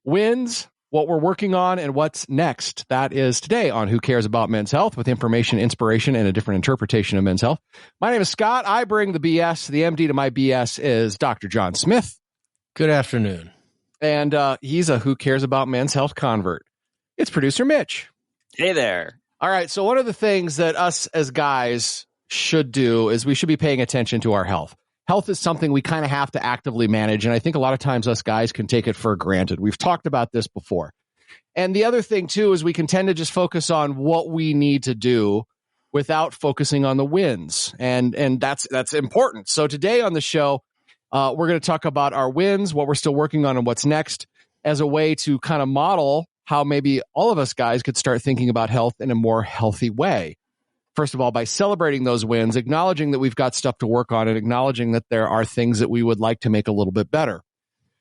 wins, what we're working on, and what's next. That is today on Who Cares About Men's Health, with information, inspiration, and a different interpretation of men's health. My name is Scott. I bring the BS. The MD to my BS is Dr. John Smith. Good afternoon. And he's a Who Cares About Men's Health convert. It's producer Mitch. Hey there. All right. So one of the things that us as guys should do is we should be paying attention to our health. Health is something we kind of have to actively manage. And I think a lot of times us guys can take it for granted. We've talked about this before. And the other thing, too, is we can tend to just focus on what we need to do without focusing on the wins. And that's important. So today on the show, we're going to talk about our wins, what we're still working on, and what's next, as a way to kind of model how maybe all of us guys could start thinking about health in a more healthy way. First of all, by celebrating those wins, acknowledging that we've got stuff to work on, and acknowledging that there are things that we would like to make a little bit better.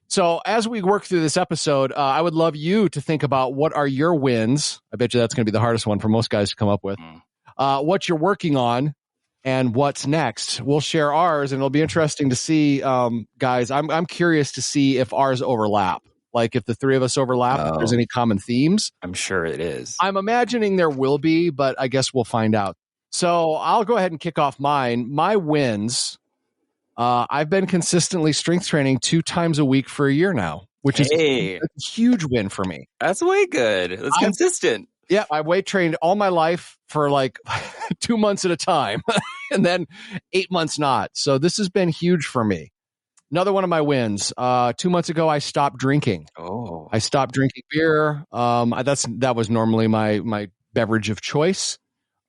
So as we work through this episode, I would love you to think about what are your wins. I bet you that's going to be the hardest one for most guys to come up with. What you're working on and what's next. We'll share ours, and it'll be interesting to see, guys. I'm curious to see if ours overlap. Like if the three of us overlap, if there's any common themes. I'm sure it is. I'm imagining there will be, but I guess we'll find out. So I'll go ahead and kick off mine. My wins. I've been consistently strength training 2 times a week for a year now, which is a huge win for me. That's way good. That's consistent. Yeah, I weight trained all my life for like 2 months at a time and then 8 months not. So this has been huge for me. Another one of my wins. 2 months ago, I stopped drinking. I stopped drinking beer. That was normally my beverage of choice.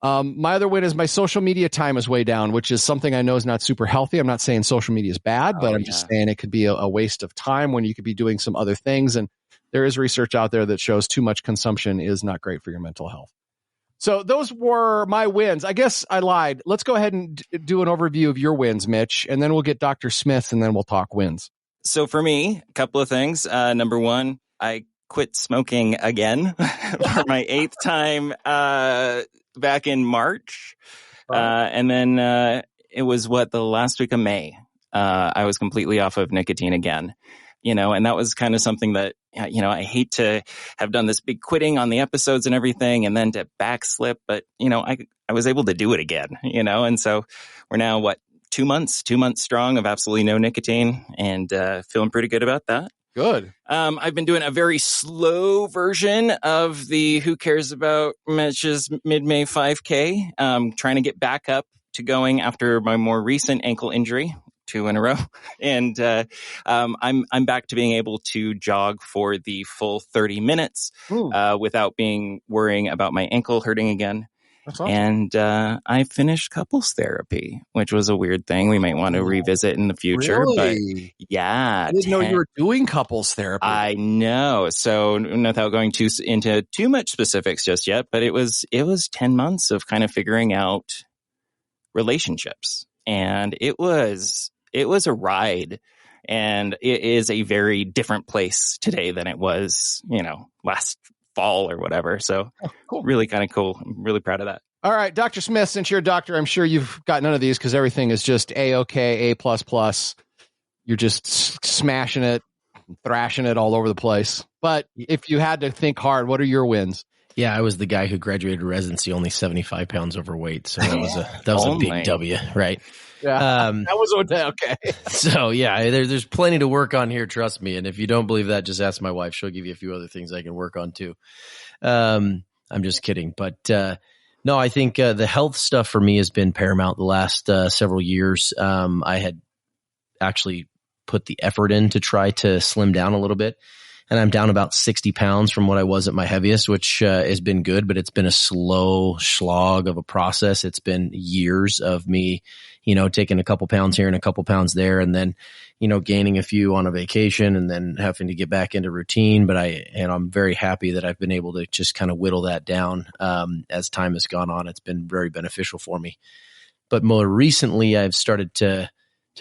My other win is my social media time is way down, which is something I know is not super healthy. I'm not saying social media is bad, but I'm just saying it could be a waste of time when you could be doing some other things. And there is research out there that shows too much consumption is not great for your mental health. So those were my wins. I guess I lied. Let's go ahead and do an overview of your wins, Mitch, and then we'll get Dr. Smith, and then we'll talk wins. So for me, a couple of things. Number one, I quit smoking again for my 8th time back in March. And then it was the last week of May. I was completely off of nicotine again. And that was kind of something that, I hate to have done this big quitting on the episodes and everything and then to backslip, but, I was able to do it again, and so we're now 2 months strong of absolutely no nicotine and feeling pretty good about that. Good. I've been doing a very slow version of the Who Cares About Mitch's mid-May 5K, trying to get back up to going after my more recent ankle injury. 2 in a row. And I'm back to being able to jog for the full 30 minutes without worrying about my ankle hurting again. That's awesome. And I finished couples therapy, which was a weird thing we might want to revisit in the future. Really? But yeah. I didn't know you were doing couples therapy. I know. So without going into too much specifics just yet, but it was 10 months of kind of figuring out relationships. And it was a ride, and it is a very different place today than it was, last fall or whatever. So cool. Really kind of cool. I'm really proud of that. All right, Dr. Smith, since you're a doctor, I'm sure you've got none of these because everything is just A-OK, A++. You're just smashing it, thrashing it all over the place. But if you had to think hard, what are your wins? Yeah, I was the guy who graduated residency only 75 pounds overweight. So that was a big W, right? Yeah, that was okay. So yeah, there's plenty to work on here. Trust me. And if you don't believe that, just ask my wife. She'll give you a few other things I can work on too. I'm just kidding. But no, I think the health stuff for me has been paramount the last several years. I had actually put the effort in to try to slim down a little bit. And I'm down about 60 pounds from what I was at my heaviest, which has been good, but it's been a slow slog of a process. It's been years of me, taking a couple pounds here and a couple pounds there, and then, gaining a few on a vacation and then having to get back into routine. But I'm very happy that I've been able to just kind of whittle that down as time has gone on. It's been very beneficial for me. But more recently, I've started to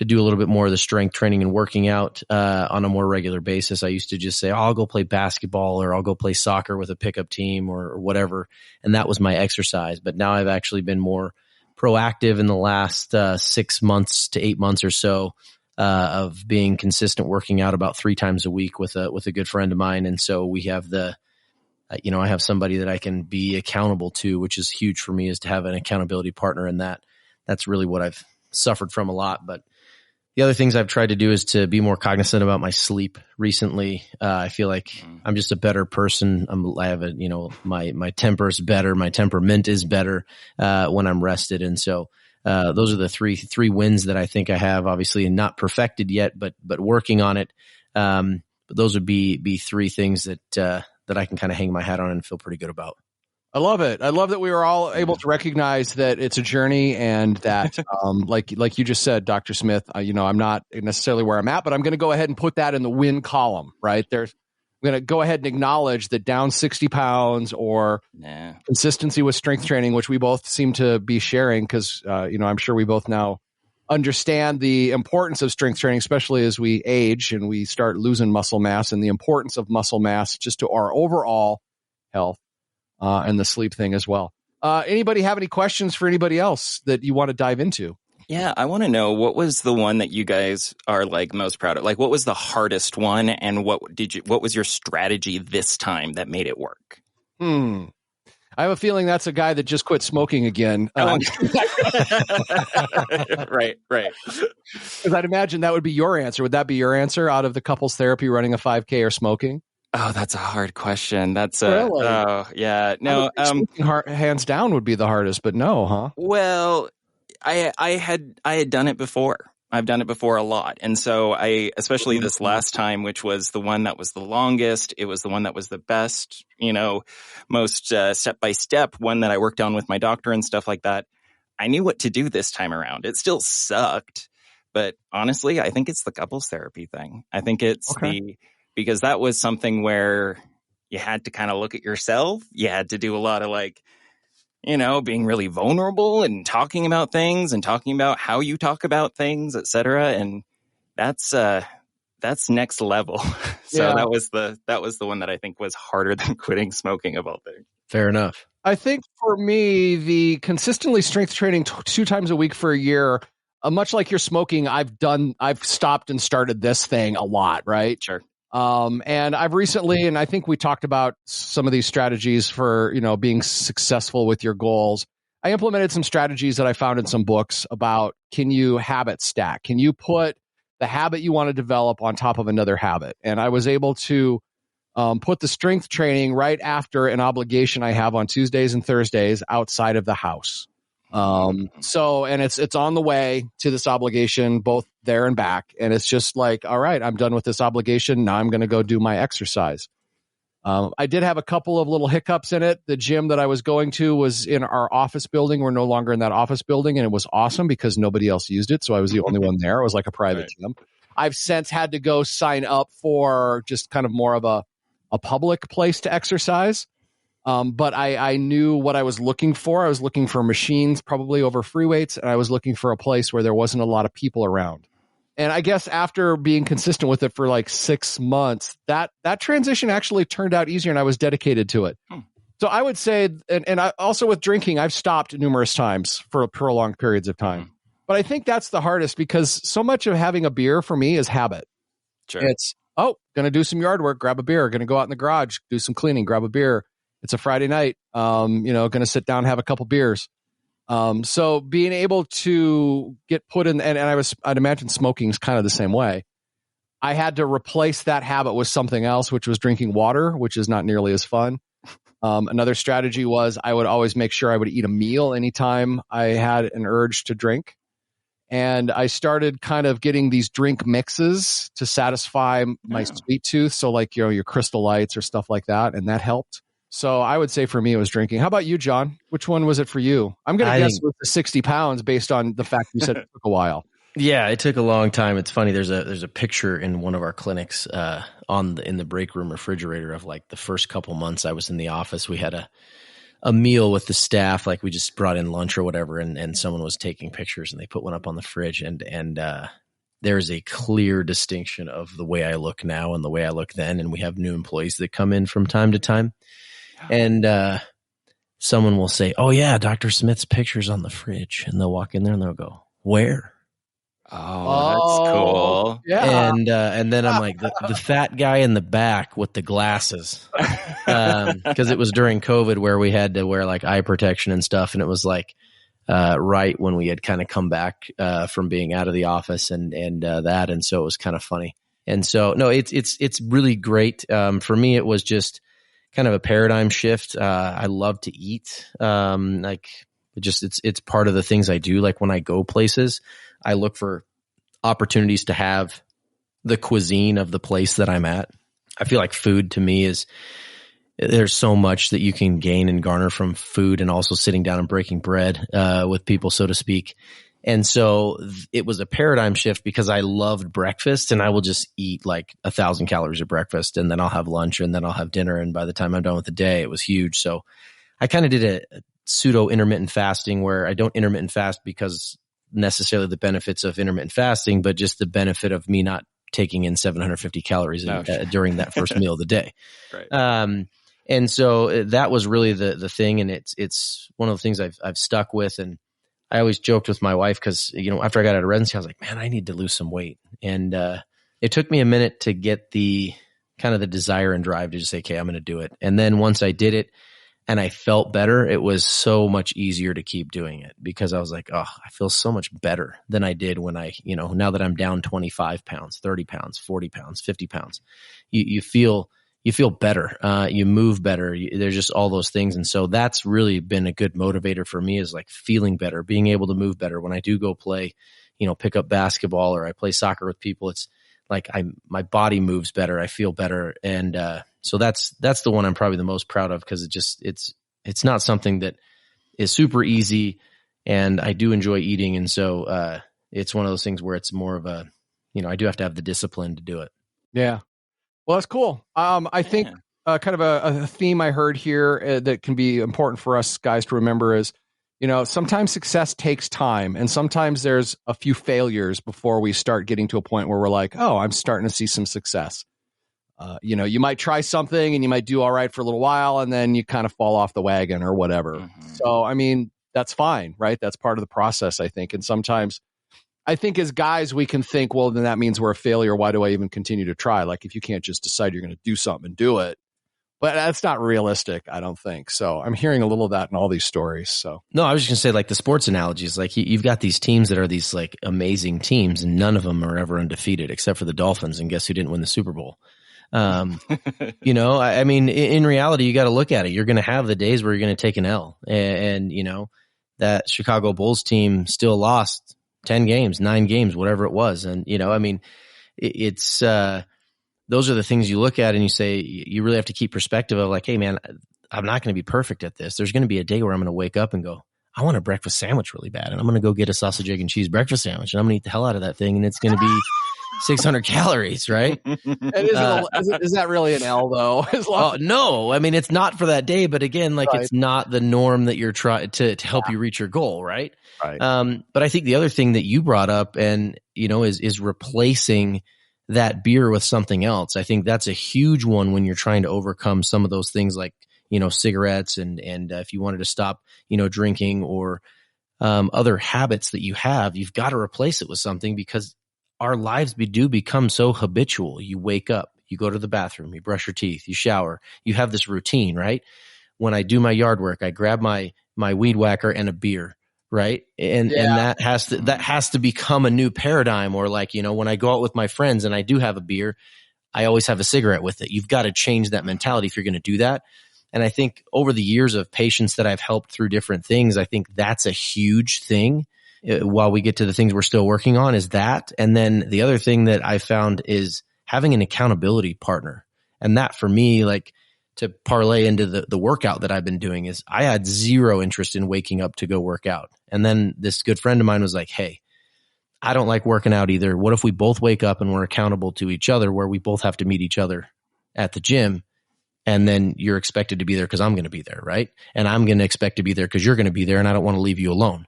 do a little bit more of the strength training and working out on a more regular basis. I used to just say, I'll go play basketball or I'll go play soccer with a pickup team or whatever. And that was my exercise. But now I've actually been more proactive in the last 6 months to 8 months or so, of being consistent, working out about 3 times a week with a good friend of mine. And so we have I have somebody that I can be accountable to, which is huge for me, is to have an accountability partner. And that's really what I've suffered from a lot. But the other things I've tried to do is to be more cognizant about my sleep recently. I feel like I'm just a better person. I have my temper is better. My temperament is better, when I'm rested. And so, those are the three wins that I think I have, obviously not perfected yet, but working on it. But those would be 3 things that I can kind of hang my hat on and feel pretty good about. I love it. I love that we were all able to recognize that it's a journey, and that, like you just said, Dr. Smith, I'm not necessarily where I'm at, but I'm going to go ahead and put that in the win column, right? I'm going to go ahead and acknowledge that down 60 pounds or consistency with strength training, which we both seem to be sharing, because, I'm sure we both now understand the importance of strength training, especially as we age and we start losing muscle mass, and the importance of muscle mass just to our overall health. And the sleep thing as well. Anybody have any questions for anybody else that you want to dive into? Yeah, I want to know, what was the one that you guys are like most proud of? Like, what was the hardest one, and what was your strategy this time that made it work? I have a feeling that's a guy that just quit smoking again. Right. Because I'd imagine that would be your answer. Would that be your answer out of the couples therapy, running a 5K, or smoking? Oh, that's a hard question. That's really? Oh, yeah. No, hands down would be the hardest, but no, huh? Well, I had done it before. I've done it before a lot. And so especially this last time, which was the one that was the longest, it was the one that was the best, most step-by-step one that I worked on with my doctor and stuff like that. I knew what to do this time around. It still sucked, but honestly, I think it's the couples therapy thing. I think it's because that was something where you had to kind of look at yourself. You had to do a lot of being really vulnerable and talking about things and talking about how you talk about things, etc. And that's next level. So that was the one that I think was harder than quitting smoking of all things. Fair enough. I think for me, the consistently strength training 2 times a week for a year, much like your smoking, I've stopped and started this thing a lot, right? Sure. And I've recently, and I think we talked about some of these strategies for, being successful with your goals. I implemented some strategies that I found in some books about, can you habit stack? Can you put the habit you want to develop on top of another habit? And I was able to put the strength training right after an obligation I have on Tuesdays and Thursdays outside of the house. And it's on the way to this obligation, both there and back. And it's just like, all right, I'm done with this obligation. Now I'm going to go do my exercise. I did have a couple of little hiccups in it. The gym that I was going to was in our office building. We're no longer in that office building, and it was awesome because nobody else used it. So I was the only one there. It was like a private gym. I've since had to go sign up for just kind of more of a public place to exercise. But I knew what I was looking for. I was looking for machines, probably over free weights, and I was looking for a place where there wasn't a lot of people around. And I guess after being consistent with it for like 6 months, that transition actually turned out easier, and I was dedicated to it. So I would say, and I also with drinking, I've stopped numerous times for prolonged periods of time. But I think that's the hardest, because so much of having a beer for me is habit. Sure. It's, going to do some yard work, grab a beer, going to go out in the garage, do some cleaning, grab a beer. It's a Friday night, going to sit down, have a couple beers. So being able to get put in, and I'd imagine smoking is kind of the same way. I had to replace that habit with something else, which was drinking water, which is not nearly as fun. Another strategy was I would always make sure I would eat a meal anytime I had an urge to drink. And I started kind of getting these drink mixes to satisfy my sweet tooth. So like, your Crystal Lights or stuff like that. And that helped. So I would say for me, it was drinking. How about you, John? Which one was it for you? I'm going to guess with the 60 pounds based on the fact you said it took a while. Yeah, it took a long time. It's funny. There's a picture in one of our clinics in the break room refrigerator of like the first couple months I was in the office. We had a meal with the staff, like we just brought in lunch or whatever, and someone was taking pictures and they put one up on the fridge, and there's a clear distinction of the way I look now and the way I look then. And we have new employees that come in from time to time. And someone will say, "Oh yeah, Dr. Smith's picture's on the fridge," and they'll walk in there and they'll go, "Where?" Oh, that's cool. Yeah. And then I'm like the fat guy in the back with the glasses, because it was during COVID where we had to wear like eye protection and stuff, and it was like right when we had kind of come back from being out of the office and that, and so it was kind of funny. And so no, it's really great. For me, it was just kind of a paradigm shift. I love to eat. Like it's part of the things I do. Like when I go places, I look for opportunities to have the cuisine of the place that I'm at. I feel like food to me there's so much that you can gain and garner from food, and also sitting down and breaking bread with people, so to speak. And so it was a paradigm shift because I loved breakfast, and I will just eat like 1,000 calories at breakfast, and then I'll have lunch, and then I'll have dinner. And by the time I'm done with the day, it was huge. So I kind of did a pseudo intermittent fasting where I don't intermittent fast because necessarily the benefits of intermittent fasting, but just the benefit of me not taking in 750 calories during that first meal of the day. Right. And so that was really the thing. And it's one of the things I've stuck with. And I always joked with my wife because, after I got out of residency, I was like, man, I need to lose some weight. And it took me a minute to get the kind of the desire and drive to just say, okay, I'm going to do it. And then once I did it and I felt better, it was so much easier to keep doing it because I was like, oh, I feel so much better than I did when I, now that I'm down 25 pounds, 30 pounds, 40 pounds, 50 pounds, you feel better. You move better. There's just all those things. And so that's really been a good motivator for me, is like feeling better, being able to move better. When I do go play, pick up basketball or I play soccer with people, it's like my body moves better. I feel better. And, so that's the one I'm probably the most proud of, because it's not something that is super easy, and I do enjoy eating. And so, it's one of those things where it's more of a, I do have to have the discipline to do it. Yeah. Well, that's cool. I think kind of a theme I heard here that can be important for us guys to remember is, sometimes success takes time, and sometimes there's a few failures before we start getting to a point where we're like, oh, I'm starting to see some success. You might try something and you might do all right for a little while, and then you kind of fall off the wagon or whatever. Mm-hmm. So, I mean, that's fine, right? That's part of the process, I think. And sometimes I think as guys, we can think, well, then that means we're a failure. Why do I even continue to try? Like, if you can't just decide you're going to do something and do it. But that's not realistic, I don't think. So I'm hearing a little of that in all these stories. So no, I was just going to say, like, the sports analogies, like you've got these teams that are these like amazing teams, and none of them are ever undefeated except for the Dolphins. And guess who didn't win the Super Bowl? I mean, in reality, you got to look at it. You're going to have the days where you're going to take an L, and that Chicago Bulls team still lost 10 games, 9 games, whatever it was. And, I mean, it's, those are the things you look at and you say, you really have to keep perspective of like, hey man, I'm not going to be perfect at this. There's going to be a day where I'm going to wake up and go, I want a breakfast sandwich really bad. And I'm going to go get a sausage, egg, and cheese breakfast sandwich, and I'm going to eat the hell out of that thing. And it's going to be 600 calories, right? Is that really an L though? No, I mean, it's not for that day, but again, like It's not the norm that you're trying to help you reach your goal. Right. Right. But I think the other thing that you brought up and, is replacing that beer with something else. I think that's a huge one when you're trying to overcome some of those things like, cigarettes and if you wanted to stop, drinking or, other habits that you have, you've got to replace it with something, because our lives do become so habitual. You wake up, you go to the bathroom, you brush your teeth, you shower, you have this routine, right? When I do my yard work, I grab my weed whacker and a beer, right? And that has to become a new paradigm. Or like, when I go out with my friends and I do have a beer, I always have a cigarette with it. You've got to change that mentality if you're going to do that. And I think over the years of patients that I've helped through different things, I think that's a huge thing. While we get to the things we're still working on, is that. And then the other thing that I found is having an accountability partner. And that for me, like to parlay into the workout that I've been doing, is I had zero interest in waking up to go work out. And then this good friend of mine was like, hey, I don't like working out either. What if we both wake up and we're accountable to each other, where we both have to meet each other at the gym? And then you're expected to be there because I'm going to be there, right? And I'm going to expect to be there because you're going to be there, and I don't want to leave you alone.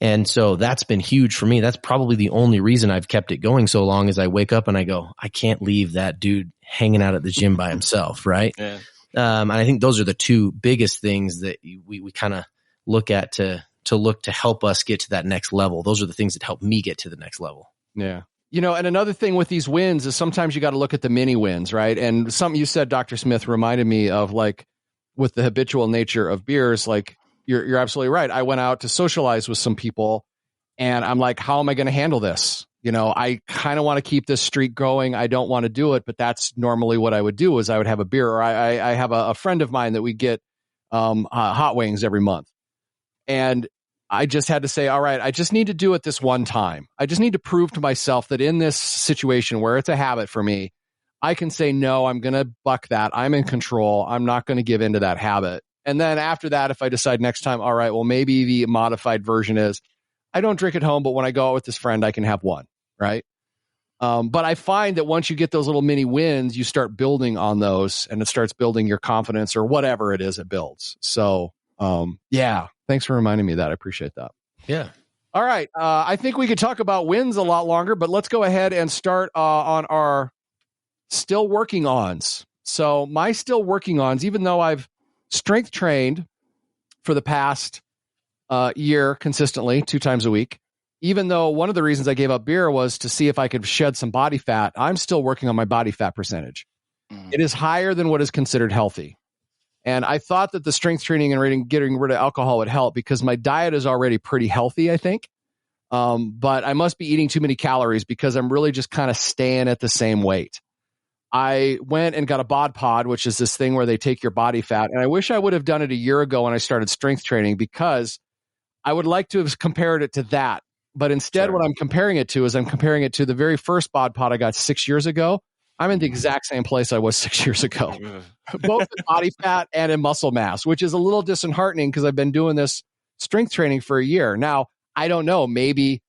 And so that's been huge for me. That's probably the only reason I've kept it going so long, is I wake up and I go, I can't leave that dude hanging out at the gym by himself, right? Yeah. And I think those are the two biggest things that we kind of look at to to look to help us get to that next level. Those are the things that help me get to the next level. Yeah. And another thing with these wins is sometimes you got to look at the mini wins, right? And something you said, Dr. Smith, reminded me of, like, with the habitual nature of beers, like, you're absolutely right. I went out to socialize with some people and I'm like, how am I going to handle this? I kind of want to keep this streak going. I don't want to do it, but that's normally what I would do is I would have a beer, or I have a friend of mine that we get hot wings every month. And I just had to say, all right, I just need to do it this one time. I just need to prove to myself that in this situation where it's a habit for me, I can say, no, I'm going to buck that. I'm in control. I'm not going to give into that habit. And then after that, if I decide next time, all right, well, maybe the modified version is I don't drink at home, but when I go out with this friend, I can have one, right? But I find that once you get those little mini wins, you start building on those and it starts building your confidence or whatever it is it builds. So, yeah, thanks for reminding me of that. I appreciate that. Yeah. All right. I think we could talk about wins a lot longer, but let's go ahead and start on our still working-ons. So my still working-ons, even though I've strength trained for the past year consistently 2 times a week, even though one of the reasons I gave up beer was to see if I could shed some body fat, I'm still working on my body fat percentage. It is higher than what is considered healthy. And I thought that the strength training and getting rid of alcohol would help because my diet is already pretty healthy, I think. But I must be eating too many calories because I'm really just kind of staying at the same weight. I went and got a bod pod, which is this thing where they take your body fat. And I wish I would have done it a year ago when I started strength training because I would like to have compared it to that. But instead, what I'm comparing it to is I'm comparing it to the very first bod pod I got 6 years ago. I'm in the exact same place I was 6 years ago, both in body fat and in muscle mass, which is a little disheartening because I've been doing this strength training for a year. Now, I don't know, maybe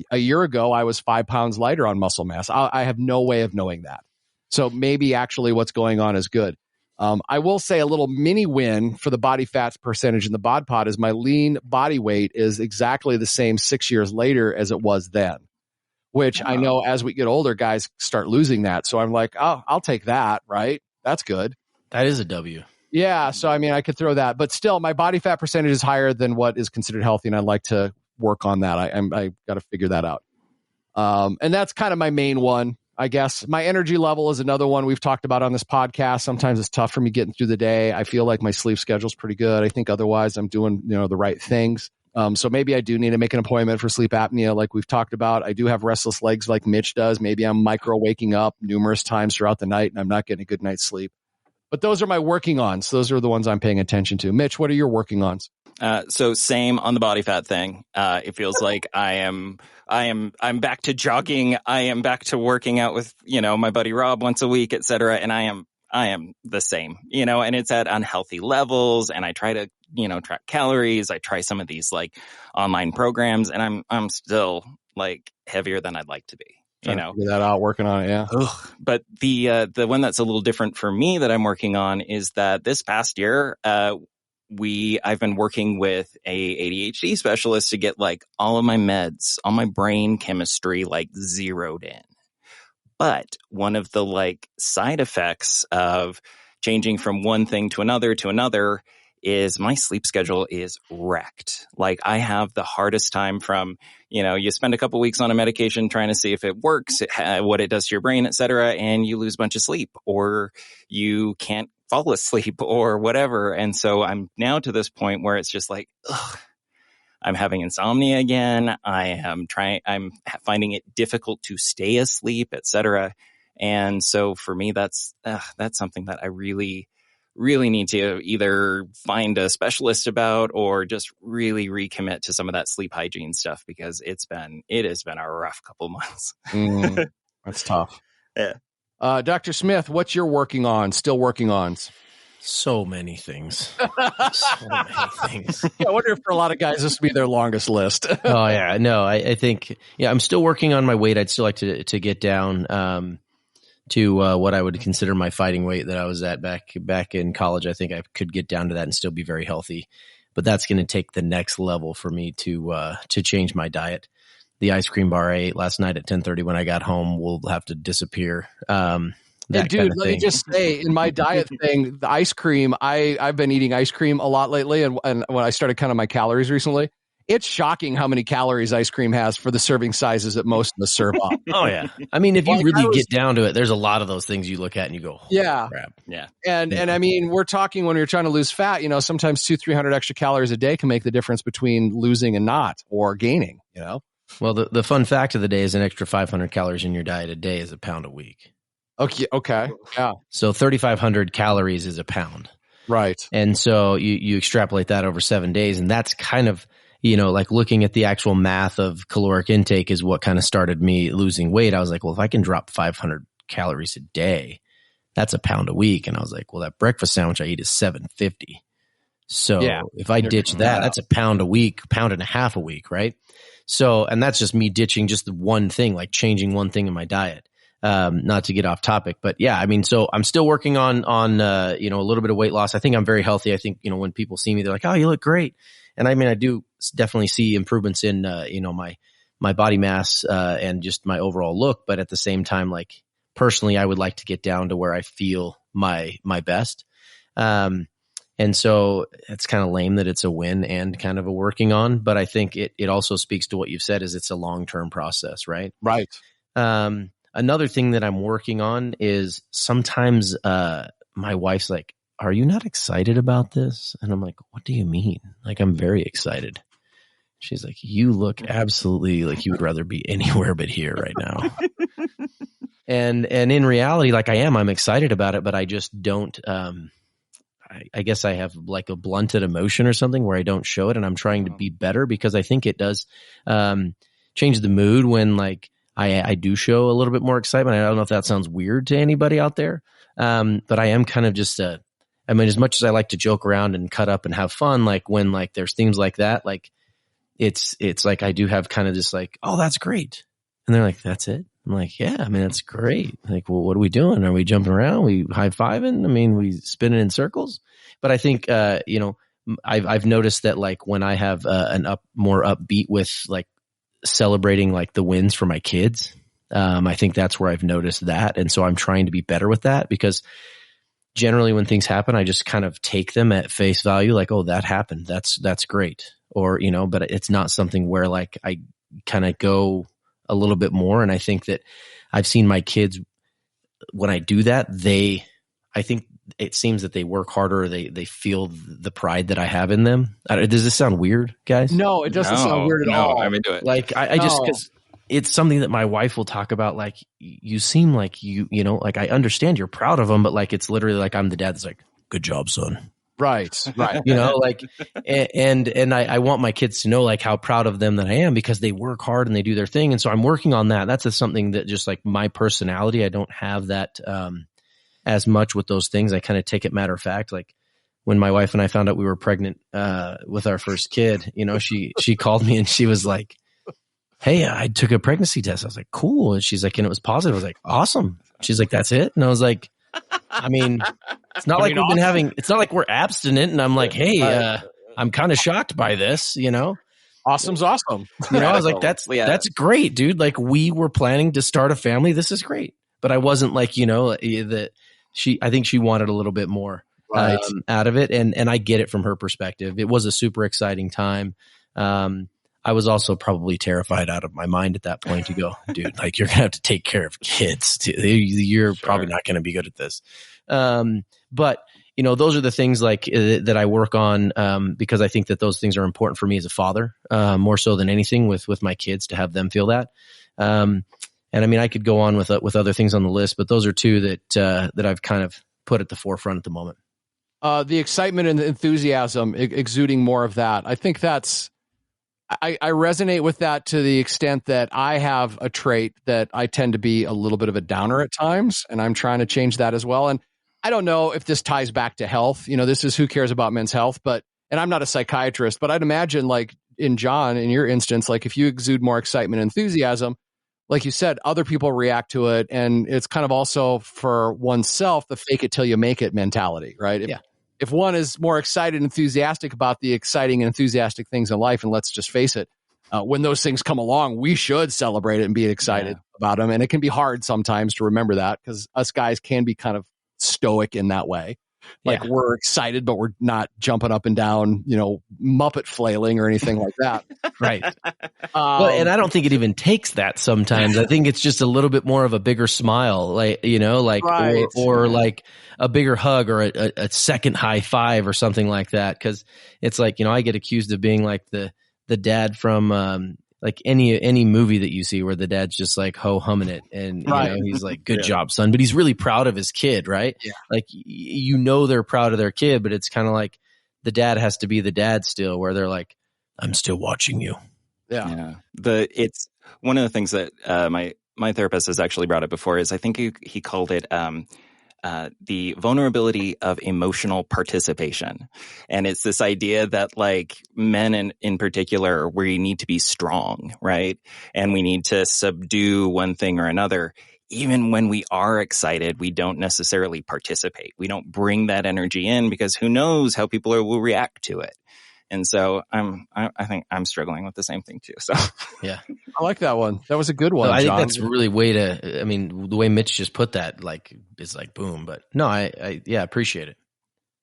a year ago I was 5 pounds lighter on muscle mass. I have no way of knowing that. So maybe actually what's going on is good. I will say a little mini win for the body fats percentage in the bod pod is my lean body weight is exactly the same 6 years later as it was then, which I know as we get older, guys start losing that. So I'm like, oh, I'll take that, right? That's good. That is a W. Yeah. So, I mean, I could throw that, but still my body fat percentage is higher than what is considered healthy. And I'd like to work on that. I got to figure that out. And that's kind of my main one, I guess. My energy level is another one we've talked about on this podcast. Sometimes it's tough for me getting through the day. I feel like my sleep schedule's pretty good. I think otherwise I'm doing, the right things. So maybe I do need to make an appointment for sleep apnea like we've talked about. I do have restless legs like Mitch does. Maybe I'm micro waking up numerous times throughout the night and I'm not getting a good night's sleep. But those are my working-ons. Those are the ones I'm paying attention to. Mitch, what are your working-ons? So same on the body fat thing. It feels like I'm back to jogging. I am back to working out with, my buddy Rob once a week, et cetera. And I am the same, and it's at unhealthy levels. And I try to, track calories. I try some of these like online programs and I'm still like heavier than I'd like to be. Figure that out, working on it, yeah. Ugh. But the one that's a little different for me that I'm working on is that this past year, I've been working with a ADHD specialist to get like all of my meds, all my brain chemistry like zeroed in. But one of the like side effects of changing from one thing to another is my sleep schedule is wrecked. Like I have the hardest time from, you spend a couple weeks on a medication trying to see if it works, what it does to your brain, et cetera, and you lose a bunch of sleep or you can't fall asleep or whatever. And so I'm now to this point where it's just like, I'm having insomnia again. I'm finding it difficult to stay asleep, et cetera. And so for me, that's something that I really, really need to either find a specialist about or just really recommit to some of that sleep hygiene stuff because it has been a rough couple months. That's tough. Yeah. Dr. Smith, what's your still working on? So many things. So many things. I wonder if for a lot of guys, this would be their longest list. Oh, yeah. No, I think, I'm still working on my weight. I'd still like to get down to what I would consider my fighting weight that I was at back in college. I think I could get down to that and still be very healthy. But that's going to take the next level for me to change my diet. The ice cream bar I ate last night at 10:30 when I got home will have to disappear. Dude, let me just say, in my diet thing, the ice cream, I've been eating ice cream a lot lately. And when I started counting my calories recently, It's shocking how many calories ice cream has for the serving sizes that most of us serve up. Oh yeah. I mean, if you really get down to it, there's a lot of those things you look at and you go, holy crap. Yeah. And I mean, we're talking when you're trying to lose fat, sometimes 200-300 extra calories a day can make the difference between losing and not, or gaining, Well, the fun fact of the day is an extra 500 calories in your diet a day is a pound a week. Okay. Yeah. So 3,500 calories is a pound. Right. And so you extrapolate that over 7 days, and that's kind of, like looking at the actual math of caloric intake is what kind of started me losing weight. I was like, well, if I can drop 500 calories a day, that's a pound a week. And I was like, well, that breakfast sandwich I eat is 750. So if I ditch that, that's a pound a week, pound and a half a week. Right. So, and that's just me ditching just the one thing, like changing one thing in my diet. Not to get off topic, but yeah, I mean, so I'm still working on a little bit of weight loss. I think I'm very healthy. I think, when people see me, they're like, oh, you look great. And I mean, I do definitely see improvements in, my body mass, and just my overall look. But at the same time, like personally, I would like to get down to where I feel my best. And so it's kind of lame that it's a win and kind of a working on, but I think it also speaks to what you've said is it's a long-term process, right? Right. Another thing that I'm working on is sometimes my wife's like, are you not excited about this? And I'm like, what do you mean? Like, I'm very excited. She's like, you look absolutely like you would rather be anywhere but here right now. and in reality, like I'm excited about it, but I just don't, I guess I have like a blunted emotion or something where I don't show it, and I'm trying to be better because I think it does change the mood when like I do show a little bit more excitement. I don't know if that sounds weird to anybody out there, but I am kind of just I mean, as much as I like to joke around and cut up and have fun, like when like there's themes like that, like it's like I do have kind of just like, oh, that's great. And they're like, that's it? I'm like, yeah, I mean, that's great. Like, well, what are we doing? Are we jumping around? Are we high-fiving? I mean, we spinning in circles? But I think, I've noticed that like when I have more upbeat with like celebrating like the wins for my kids, I think that's where I've noticed that. And so I'm trying to be better with that, because generally when things happen, I just kind of take them at face value. Like, oh, that happened. That's great. Or, but it's not something where like I kind of go a little bit more. And I think that I've seen my kids, when I do that, I think it seems that they work harder. They feel the pride that I have in them. Does this sound weird, guys? No, it doesn't sound weird at all. I'm into it. Like I just, cause it's something that my wife will talk about. Like, you seem like like I understand you're proud of them, but like, it's literally like I'm the dad that's like, good job, son. Right. Like, and I want my kids to know like how proud of them that I am, because they work hard and they do their thing. And so I'm working on that. That's something that just like my personality, I don't have that, as much with those things. I kind of take it matter of fact. Like when my wife and I found out we were pregnant, with our first kid, she called me and she was like, hey, I took a pregnancy test. I was like, cool. And she's like, and it was positive. I was like, awesome. She's like, that's it. And I was like, I mean, it's not like it's not like we're abstinent. And I'm like, hey, I'm kind of shocked by this, Awesome's awesome. I was like, that's great, dude. Like, we were planning to start a family. This is great. But I wasn't like, that I think she wanted a little bit more out of it. And I get it from her perspective. It was a super exciting time. I was also probably terrified out of my mind at that point to go, dude, like, you're going to have to take care of kids too. You're probably not going to be good at this. But those are the things like that I work on, because I think that those things are important for me as a father, more so than anything with my kids, to have them feel that. And I mean, I could go on with other things on the list, but those are two that I've kind of put at the forefront at the moment. The excitement and the enthusiasm, exuding more of that. I think I resonate with that to the extent that I have a trait that I tend to be a little bit of a downer at times, and I'm trying to change that as well. And I don't know if this ties back to health. This is Who Cares About Men's Health, and I'm not a psychiatrist, but I'd imagine like in John, in your instance, like if you exude more excitement and enthusiasm, like you said, other people react to it. And it's kind of also for oneself, the fake it till you make it mentality, right? If one is more excited and enthusiastic about the exciting and enthusiastic things in life, and let's just face it, when those things come along, we should celebrate it and be excited about them. And it can be hard sometimes to remember that, because us guys can be kind of stoic in that way. Like we're excited, but we're not jumping up and down, Muppet flailing or anything like that. Right. Well, and I don't think it even takes that sometimes. I think it's just a little bit more of a bigger smile, Right. or like a bigger hug or a second high five or something like that. Cause it's like, I get accused of being like the dad from, like any movie that you see where the dad's just like humming it and he's like, good job, son. But he's really proud of his kid, right? Yeah. Like, they're proud of their kid, but it's kind of like the dad has to be the dad still, where they're like, I'm still watching you. Yeah. It's one of the things that my therapist has actually brought up before is I think he called it the vulnerability of emotional participation. And it's this idea that like men in particular, we need to be strong, right? And we need to subdue one thing or another. Even when we are excited, we don't necessarily participate. We don't bring that energy in because who knows how people will react to it. And so I think I'm struggling with the same thing too. So yeah, I like that one. That was a good one. No, I John. think that's really the way Mitch just put that, like, is like boom. But no, I appreciate it.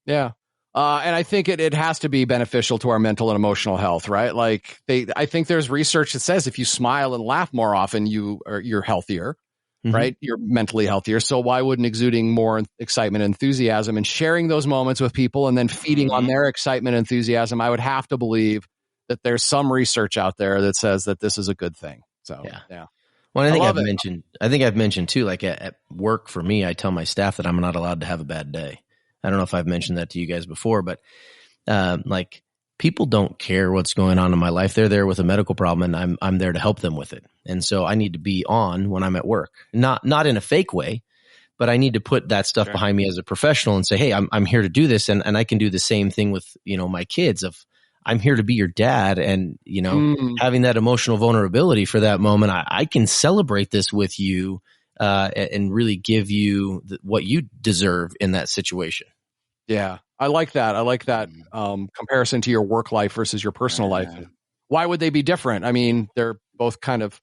Yeah. And I think it has to be beneficial to our mental and emotional health, right? Like I think there's research that says if you smile and laugh more often, you're healthier. Right? You're mentally healthier. So why wouldn't exuding more excitement and enthusiasm and sharing those moments with people and then feeding on their excitement and enthusiasm? I would have to believe that there's some research out there that says that this is a good thing. So, yeah. Well, I think I've mentioned too, like at work for me, I tell my staff that I'm not allowed to have a bad day. I don't know if I've mentioned that to you guys before, but like people don't care what's going on in my life. They're there with a medical problem and I'm there to help them with it. And so I need to be on when I'm at work, not in a fake way, but I need to put that stuff behind me as a professional and say, hey, I'm here to do this. And I can do the same thing with, my kids of I'm here to be your dad and, having that emotional vulnerability for that moment. I can celebrate this with you and really give you what you deserve in that situation. Yeah. I like that. Comparison to your work life versus your personal life. Why would they be different? I mean, they're both kind of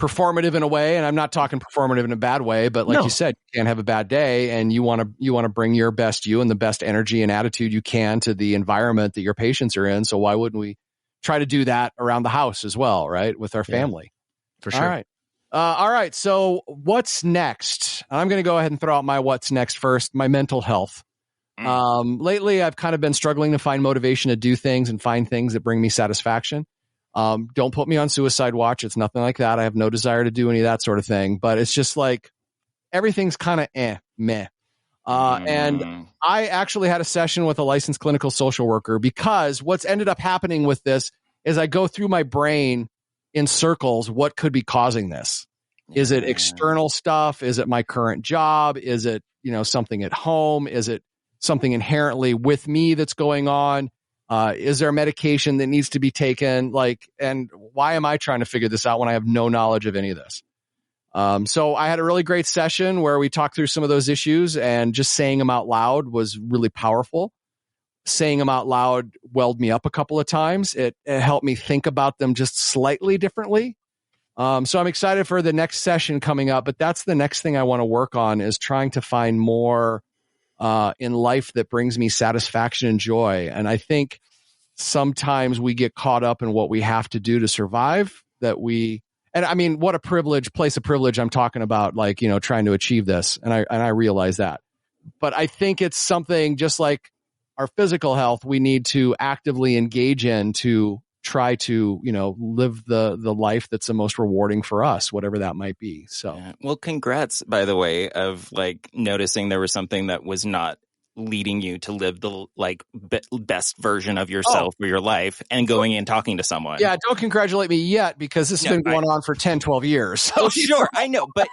performative in a way, and I'm not talking performative in a bad way, but like you said, you can't have a bad day, and you want to bring your best you and the best energy and attitude you can to the environment that your patients are in. So why wouldn't we try to do that around the house as well, right? With our family. For sure. All right. So what's next? I'm going to go ahead and throw out my what's next first, my mental health. Lately, I've kind of been struggling to find motivation to do things and find things that bring me satisfaction. Don't put me on suicide watch. It's nothing like that. I have no desire to do any of that sort of thing, but it's just like everything's kind of meh. And I actually had a session with a licensed clinical social worker because what's ended up happening with this is I go through my brain in circles. What could be causing this? Is it external stuff? Is it my current job? Is it, something at home? Is it something inherently with me that's going on? Is there a medication that needs to be taken? And why am I trying to figure this out when I have no knowledge of any of this? So I had a really great session where we talked through some of those issues, and just saying them out loud was really powerful. Saying them out loud welled me up a couple of times. It helped me think about them just slightly differently. So I'm excited for the next session coming up, but that's the next thing I want to work on, is trying to find more in life that brings me satisfaction and joy. And I think sometimes we get caught up in what we have to do to survive, and I mean, what a place of privilege I'm talking about, trying to achieve this. And I realize that, but I think it's something just like our physical health, we need to actively engage in to try to, live the life that's the most rewarding for us, whatever that might be. So, well, congrats, by the way, of noticing there was something that was not leading you to live the best version of yourself for your life, and going and talking to someone. Yeah, don't congratulate me yet, because this has been going on for 10, 12 years. So. Oh, sure, I know, but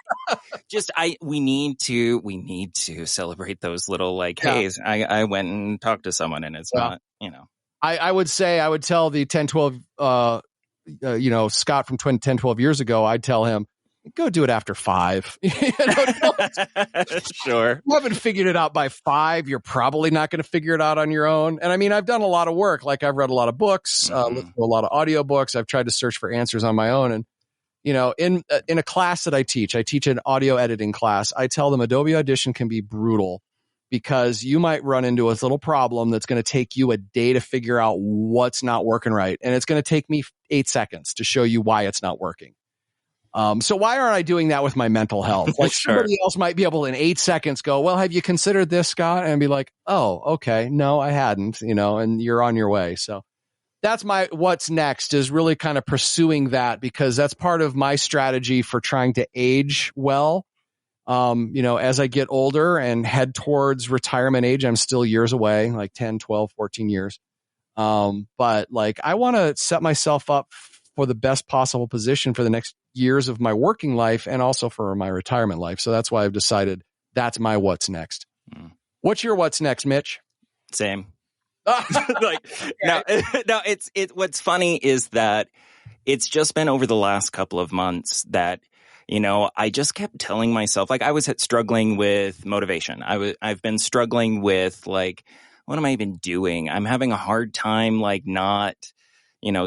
we need to celebrate those little hey, I went and talked to someone, and it's not, I would tell the 10, 12, Scott from 10, 12 years ago, I'd tell him, go do it after 5. Sure. You haven't figured it out by 5. You're probably not going to figure it out on your own. And I mean, I've done a lot of work. I've read a lot of books, listened to a lot of audiobooks. I've tried to search for answers on my own. And, in a class that I teach an audio editing class. I tell them Adobe Audition can be brutal. because you might run into a little problem that's going to take you a day to figure out what's not working right. And it's going to take me 8 seconds to show you why it's not working. So why aren't I doing that with my mental health? Like Sure. somebody else might be able in 8 seconds go, well, have you considered this, Scott? And be like, oh, okay. No, I hadn't, and you're on your way. So that's my what's next, is really kind of pursuing that, because that's part of my strategy for trying to age well. As I get older and head towards retirement age, I'm still years away, like 10, 12, 14 years. But like, I want to set myself up for the best possible position for the next years of my working life and also for my retirement life. So that's why I've decided that's my what's next. What's your what's next, Mitch? Same. No, it's what's funny is that it's just been over the last couple of months that, I just kept telling myself, like, I was struggling with motivation. I've been struggling with, like, what am I even doing? I'm having a hard time, like, not,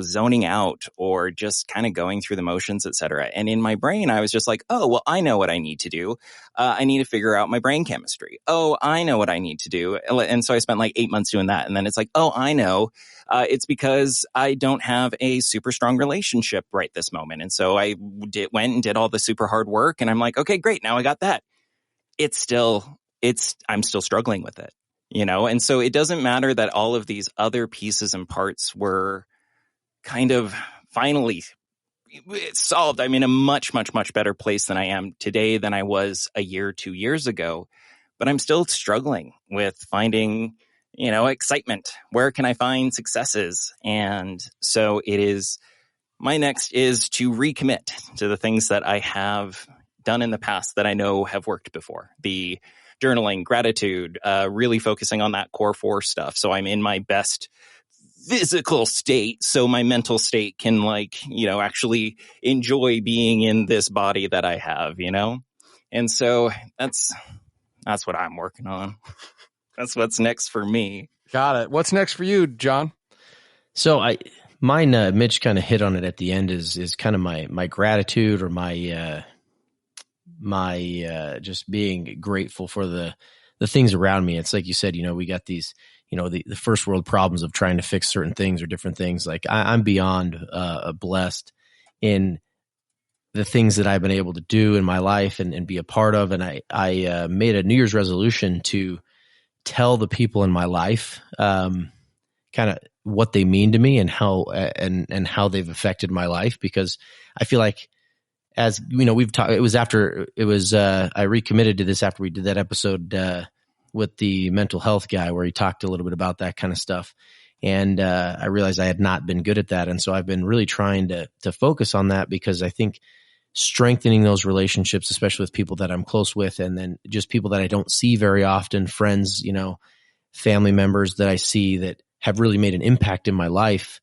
zoning out or just kind of going through the motions, et cetera. And in my brain, I was just like, oh, well, I know what I need to do. I need to figure out my brain chemistry. Oh, I know what I need to do. And so I spent like 8 months doing that. And then it's like, oh, I know. It's because I don't have a super strong relationship right this moment. And so I went and did all the super hard work. And I'm like, okay, great. Now I got that. I'm still struggling with it, And so it doesn't matter that all of these other pieces and parts were kind of finally solved. I'm in a much, much, much better place than I am today than I was a year, 2 years ago. But I'm still struggling with finding, excitement. Where can I find successes? And so my next is to recommit to the things that I have done in the past that I know have worked before. The journaling, gratitude, really focusing on that core 4 stuff. So I'm in my best physical state, so my mental state can actually enjoy being in this body that I have, And so that's what I'm working on. That's what's next for me. Got it. What's next for you, John? So mine, Mitch kind of hit on it at the end, is kind of my gratitude, or my just being grateful for the things around me. It's like you said, we got these, the first world problems of trying to fix certain things or different things. Like I'm beyond blessed in the things that I've been able to do in my life and be a part of. And I made a New Year's resolution to tell the people in my life kind of what they mean to me and how and how they've affected my life. Because I feel like, as we've talked, I recommitted to this after we did that episode with the mental health guy, where he talked a little bit about that kind of stuff. And I realized I had not been good at that. And so I've been really trying to focus on that, because I think strengthening those relationships, especially with people that I'm close with, and then just people that I don't see very often, friends, family members that I see that have really made an impact in my life,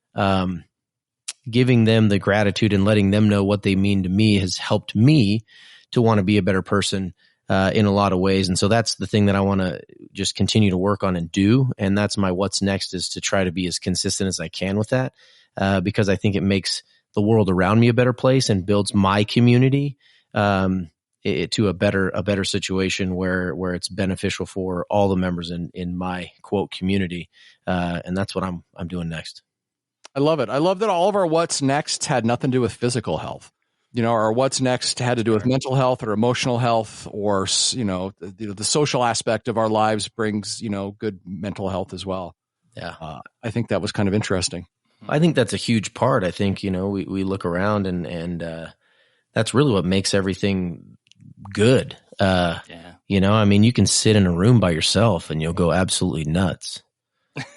giving them the gratitude and letting them know what they mean to me has helped me to want to be a better person in a lot of ways. And so that's the thing that I want to just continue to work on and do. And that's my what's next, is to try to be as consistent as I can with that, because I think it makes the world around me a better place and builds my community to a better situation where it's beneficial for all the members in my quote community. And that's what I'm doing next. I love it. I love that all of our what's next had nothing to do with physical health. Our what's next had to do with mental health or emotional health, or, the social aspect of our lives brings, good mental health as well. Yeah. I think that was kind of interesting. I think that's a huge part. I think, we look around and that's really what makes everything good. Yeah. You can sit in a room by yourself and you'll go absolutely nuts.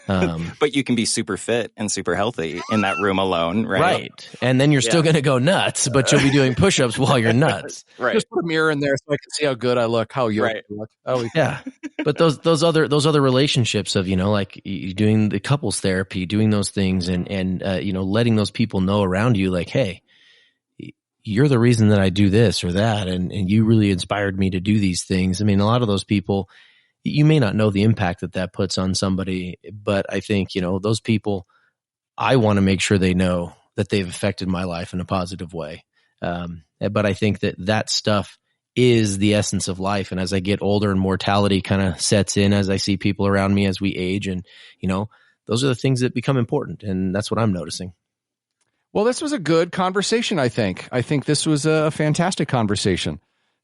But you can be super fit and super healthy in that room alone, right? Right. And then you're still going to go nuts, but you'll be doing push-ups while you're nuts. Right. Just put a mirror in there so I can see how good I look, how you look. Oh, yeah. But those other relationships of, like you doing the couples therapy, doing those things and letting those people know around you, like, hey, you're the reason that I do this or that. And you really inspired me to do these things. I mean, a lot of those people, you may not know the impact that puts on somebody, but I think, those people, I want to make sure they know that they've affected my life in a positive way. But I think that stuff is the essence of life. And as I get older and mortality kind of sets in, as I see people around me as we age, and, those are the things that become important. And that's what I'm noticing. Well, this was a good conversation, I think. I think this was a fantastic conversation.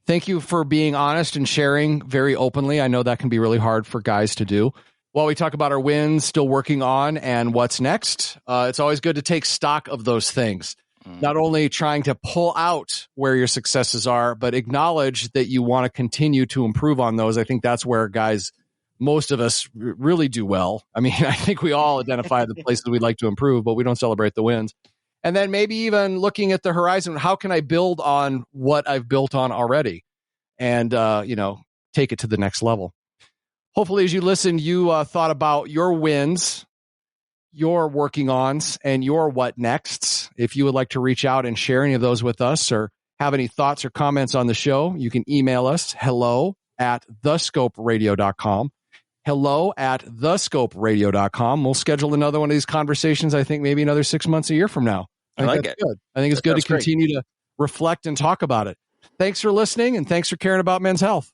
Thank you for being honest and sharing very openly. I know that can be really hard for guys to do. While we talk about our wins, still working on, and what's next, it's always good to take stock of those things. Not only trying to pull out where your successes are, but acknowledge that you want to continue to improve on those. I think that's where guys, most of us really do well. I mean, I think we all identify the places we'd like to improve, but we don't celebrate the wins. And then maybe even looking at the horizon, how can I build on what I've built on already and, take it to the next level? Hopefully, as you listened, you thought about your wins, your working-ons, and your what nexts. If you would like to reach out and share any of those with us or have any thoughts or comments on the show, you can email us hello@thescoperadio.com. hello@thescoperadio.com. We'll schedule another one of these conversations, I think maybe another 6 months, a year from now. I like it. Good. I think it's good to continue to reflect and talk about it. Thanks for listening, and thanks for caring about men's health.